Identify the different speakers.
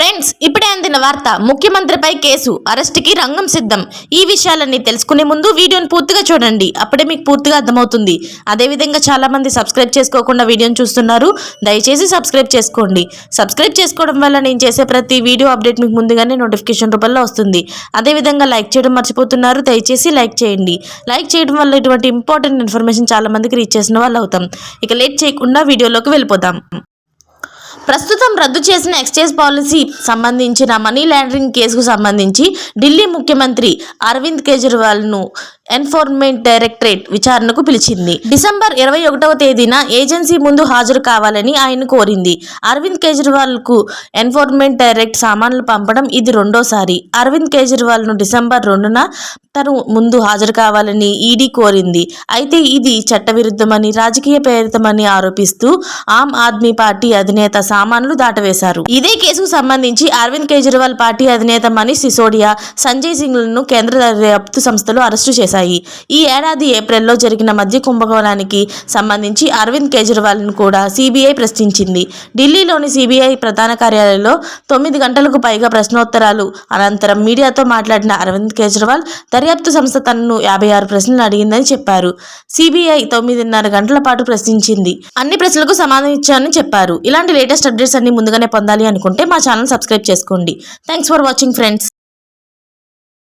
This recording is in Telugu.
Speaker 1: ఫ్రెండ్స్, ఇప్పుడే అందిన వార్త. ముఖ్యమంత్రిపై కేసు, అరెస్టుకి రంగం సిద్ధం. ఈ విషయాలన్నీ తెలుసుకునే ముందు వీడియోని పూర్తిగా చూడండి. అప్పుడే మీకు పూర్తిగా అర్థమవుతుంది. అదేవిధంగా చాలా మంది సబ్స్క్రైబ్ చేసుకోకుండా వీడియోని చూస్తున్నారు. దయచేసి సబ్స్క్రైబ్ చేసుకోండి. సబ్స్క్రైబ్ చేసుకోవడం వల్ల నేను చేసే ప్రతి వీడియో అప్డేట్ మీకు ముందుగానే నోటిఫికేషన్ రూపంలో వస్తుంది. అదేవిధంగా లైక్ చేయడం మర్చిపోతున్నారు. దయచేసి లైక్ చేయండి. లైక్ చేయడం వల్ల ఇటువంటి ఇంపార్టెంట్ ఇన్ఫర్మేషన్ చాలా మందికి రీచ్ చేసిన వాళ్ళు అవుతాం. ఇక లేట్ చేయకుండా వీడియోలోకి వెళ్ళిపోదాం. ప్రస్తుతం రద్దు చేసిన ఎక్స్చేంజ్ పాలసీ సంబంధించిన మనీ లాండరింగ్ కేసుకు సంబంధించి ఢిల్లీ ముఖ్యమంత్రి అరవింద్ కేజ్రీవాల్ను ఎన్ఫోర్స్మెంట్ డైరెక్టరేట్ విచారణకు పిలిచింది. డిసెంబర్ 21వ తేదీన ఏజెన్సీ ముందు హాజరు కావాలని ఆయన కోరింది. అరవింద్ కేజ్రీవాల్కు ఎన్ఫోర్స్మెంట్ డైరెక్టరేట్ సమన్లు పంపడం ఇది రెండోసారి. అరవింద్ కేజ్రీవాల్ను డిసెంబర్ 2న తను ముందు హాజరు కావాలని ఈడీ కోరింది. అయితే ఇది చట్టవిరుద్ధమని, రాజకీయ ప్రేరితమని ఆరోపిస్తూ ఆమ్ ఆద్మీ పార్టీ అధినేత సామాన్లు దాటవేశారు. ఇదే కేసుకు సంబంధించి అరవింద్ కేజ్రీవాల్ పార్టీ అధినేత మనీష్ సిసోడియా, సంజయ్ సింగ్లను కేంద్ర దర్యాప్తు సంస్థలు అరెస్టు చేశాయి. ఈ ఏడాది ఏప్రిల్లో జరిగిన మద్య కుంభకోణానికి సంబంధించి అరవింద్ కేజ్రీవాల్ను కూడా సిబిఐ ప్రశ్నించింది. ఢిల్లీలోని సిబిఐ ప్రధాన కార్యాలయంలో 9 గంటలకు పైగా ప్రశ్నోత్తరాలు అనంతరం మీడియాతో మాట్లాడిన అరవింద్ కేజ్రీవాల్ దర్యాప్తు సంస్థ తనను 56 ప్రశ్నలు అడిగిందని చెప్పారు. సిబిఐ 9.5 గంటల పాటు ప్రశ్నించింది. అన్ని ప్రశ్నలకు సమాధానం ఇచ్చానని చెప్పారు. ఇలాంటి లేటెస్ట్ అప్డేట్స్ అన్ని ముందుగానే పొందాలి అనుకుంటే మా ఛానల్ సబ్స్క్రైబ్ చేసుకోండి. Thanks for watching friends.